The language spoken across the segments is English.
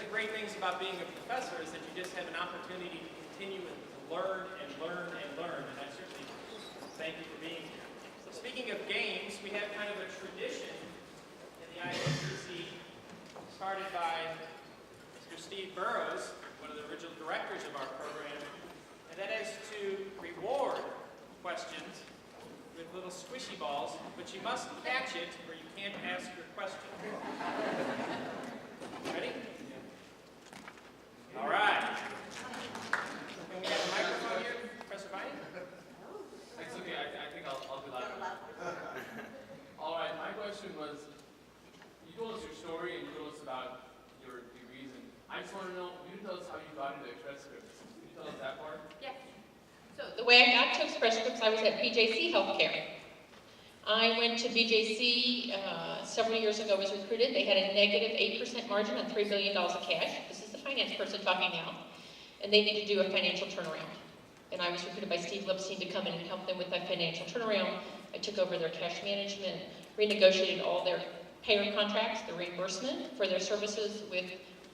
the great things about being a professor is that you just have an opportunity to continue to learn and learn and learn, and I certainly thank you for being here. So speaking of games, we have kind of a tradition in the IBCC started by Mr. Steve Burrows, one of the original directors of our program, and that is to reward questions with little squishy balls, but you must catch it or you can't ask your question. Ready? All right. Can we have a microphone here, Professor Viney? It's okay, I think I'll be loud. All right, my question was, you told us your story and you told us about your degrees, and I just want to know, you tell us how you got into Express Scripts. Can you tell us that part? Yes. So the way I got to Express Scripts, I was at BJC Healthcare. I went to BJC several years ago, was recruited. They had a negative 8% margin on $3 billion of cash. This is the finance person talking now. And they needed to do a financial turnaround. And I was recruited by Steve Lipstein to come in and help them with that financial turnaround. I took over their cash management, renegotiated all their payer contracts, the reimbursement for their services with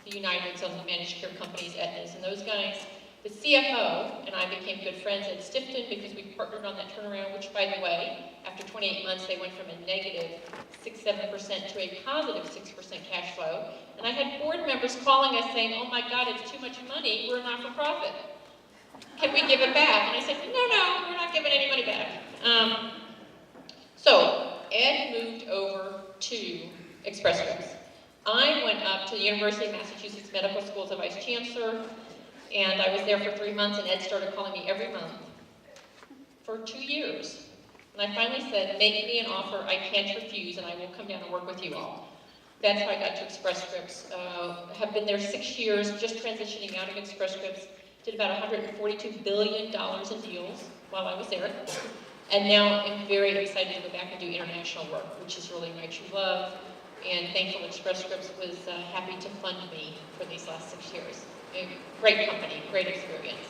the Uniteds and the managed care companies, Aetnas, and those guys. The CFO and I became good friends at Stifton because we partnered on that turnaround, which, by the way, after 28 months, they went from a negative 6-7% to a positive 6% cash flow. And I had board members calling us saying, oh my God, it's too much money, we're not-for-profit. Can we give it back? And I said, no, we're not giving any money back. So Ed moved over to Express Scripts. I went up to the University of Massachusetts Medical School as a vice chancellor, and I was there for 3 months, and Ed started calling me every month for 2 years. And I finally said, make me an offer I can't refuse, and I will come down and work with you all. That's how I got to Express Scripts. Have been there 6 years, just transitioning out of Express Scripts. Did about $142 billion in deals while I was there. And now I'm very excited to go back and do international work, which is really my true love. And thankful Express Scripts was happy to fund me for these last 6 years. A great company, great experience.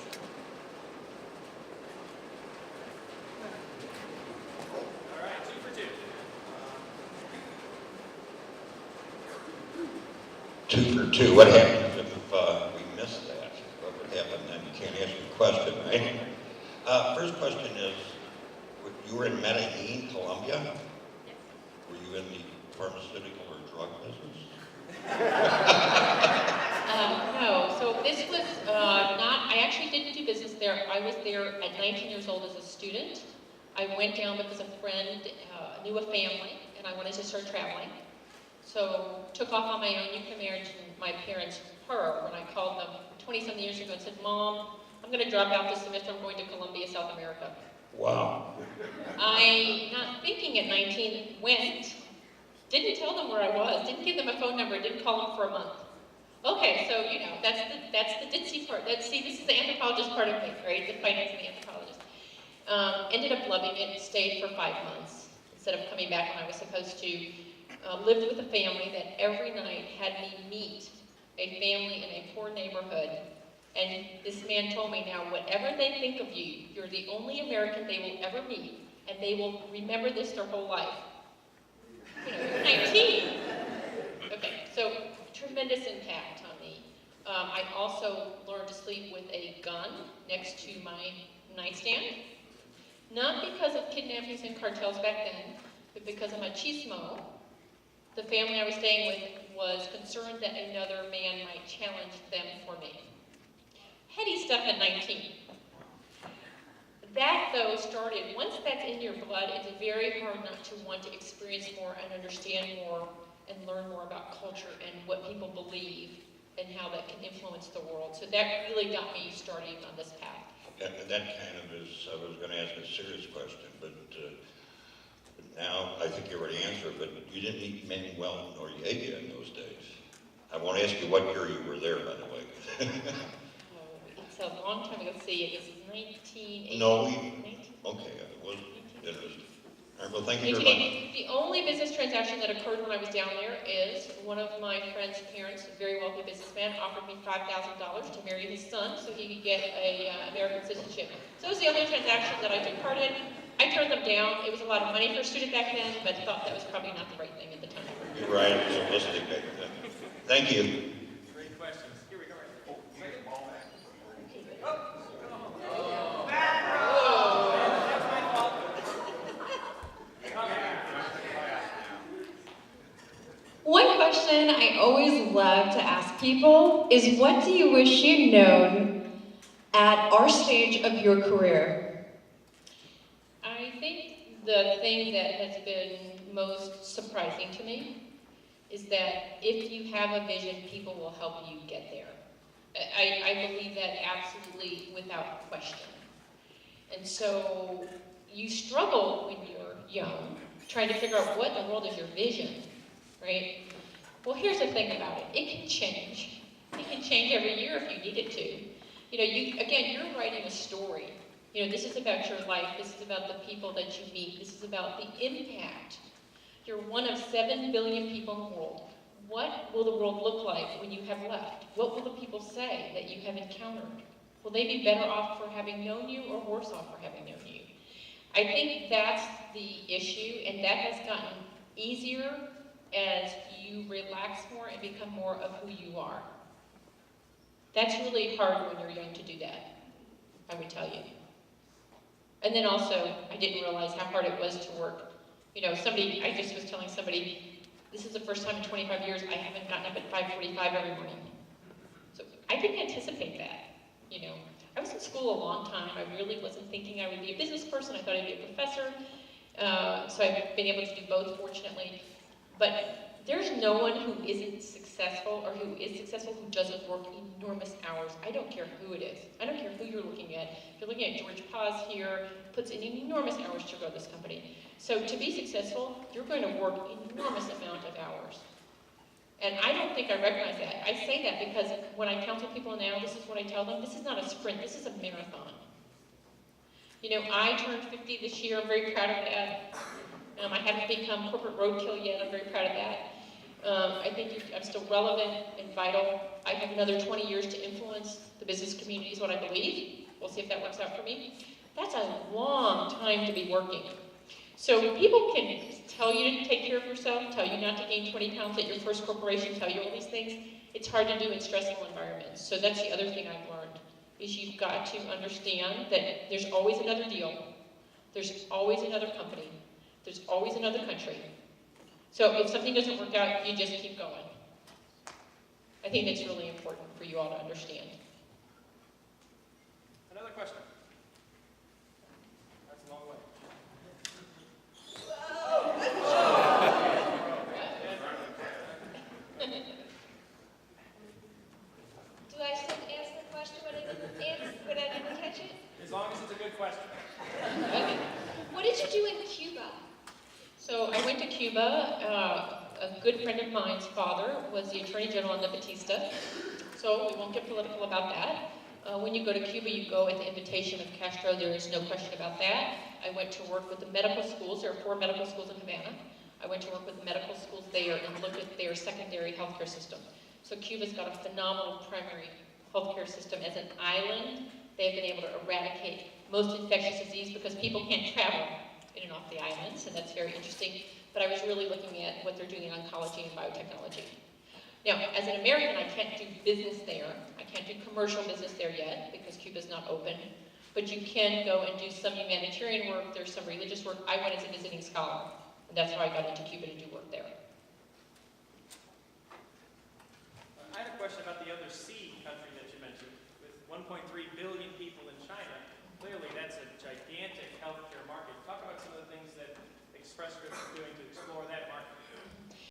All right, 2 for 2. 2 for 2. What happens if we miss that? What would happen then? You can't ask a question, right? First question is, you were in Medellin, Colombia? Yes. Were you in the pharmaceutical or drug business? No, so this was not, I actually didn't do business there. I was there at 19 years old as a student. I went down because a friend knew a family and I wanted to start traveling. So took off on my own. You can imagine my parents' horror when I called them 20-something years ago and said, Mom, I'm going to drop out this semester. I'm going to Colombia, South America. Wow. I, not thinking at 19, went, didn't tell them where I was, didn't give them a phone number, didn't call them for a month. Okay, so, you know, that's the ditzy part. See, this is the anthropologist part of me, right? The finance and the anthropologist. Ended up loving it, stayed for 5 months instead of coming back when I was supposed to. Lived with a family that every night had me meet a family in a poor neighborhood. And this man told me, now, whatever they think of you, you're the only American they will ever meet, and they will remember this their whole life. You know, you're 19. Okay, so tremendous impact on me. I also learned to sleep with a gun next to my nightstand. Not because of kidnappings and cartels back then, but because of machismo. The family I was staying with was concerned that another man might challenge them for me. Heady stuff at 19. That, though, started, once that's in your blood, it's very hard not to want to experience more and understand more and learn more about culture and what people believe and how that can influence the world. So that really got me started on this path. And that kind of is, I was going to ask a serious question, but now I think you already answered, but you didn't meet Manuel Noriega in those days. I won't ask you what year you were there, by the way. It's a long time ago. See, it was 1980. No, okay, it was interesting. All right, well, thank you very much. The only business transaction that occurred when I was down there is one of my friend's parents, a very wealthy businessman, offered me $5,000 to marry his son so he could get an American citizenship. So it was the only transaction that I took part in. I turned them down. It was a lot of money for a student back then, but thought that was probably not the right thing at the time. You're right, it was a mistake back then. Thank you. Great question. question I always love to ask people is, what do you wish you'd known at our stage of your career? I think the thing that has been most surprising to me is that if you have a vision, people will help you get there. I believe that absolutely without question. And so you struggle when you're young, trying to figure out what in the world is your vision, right? Well, here's the thing about it. It can change. It can change every year if you need it to. You're writing a story. This is about your life. This is about the people that you meet. This is about the impact. You're one of 7 billion people in the world. What will the world look like when you have left? What will the people say that you have encountered? Will they be better off for having known you or worse off for having known you? I think that's the issue, and that has gotten easier as you relax more and become more of who you are. That's really hard when you're young to do that, I would tell you. And then also, I didn't realize how hard it was to work. I just was telling somebody, this is the first time in 25 years I haven't gotten up at 5:45 every morning. So I didn't anticipate that, I was in school a long time. I really wasn't thinking I would be a business person. I thought I'd be a professor. So I've been able to do both, fortunately. But there's no one who isn't successful or who is successful who doesn't work enormous hours. I don't care who it is. I don't care who you're looking at. If you're looking at George Paz here, puts in enormous hours to grow this company. So to be successful, you're going to work enormous amount of hours. And I don't think I recognize that. I say that because when I counsel people now, this is what I tell them. This is not a sprint. This is a marathon. I turned 50 this year. I'm very proud of that. I haven't become corporate roadkill yet. I'm very proud of that. I think I'm still relevant and vital. I have another 20 years to influence the business community is what I believe. We'll see if that works out for me. That's a long time to be working. So people can tell you to take care of yourself, tell you not to gain 20 pounds at your first corporation, tell you all these things. It's hard to do in stressful environments. So that's the other thing I've learned, is you've got to understand that there's always another deal. There's always another company. There's always another country. So if something doesn't work out, you just keep going. I think that's really important for you all to understand. Another question? That's a long way. Do I still ask the question when I didn't catch it? As long as it's a good question. Okay. What did you do in Cuba? So I went to Cuba. A good friend of mine's father was the Attorney General under Batista. So we won't get political about that. When you go to Cuba, you go at the invitation of Castro. There is no question about that. I went to work with the medical schools. There are 4 medical schools in Havana. I went to work with medical schools there and looked at their secondary healthcare system. So Cuba's got a phenomenal primary healthcare system. As an island, they've been able to eradicate most infectious disease because people can't travel in and off the islands, and that's very interesting. But I was really looking at what they're doing in oncology and biotechnology. Now, as an American, I can't do business there. I can't do commercial business there yet because Cuba's not open. But you can go and do some humanitarian work. There's some religious work. I went as a visiting scholar, and that's how I got into Cuba to do work there. I had a question about the other C country that you mentioned. With 1.3 billion people in China, clearly that's a gigantic healthcare market. Talk about some of the things that Express Scripts is doing to explore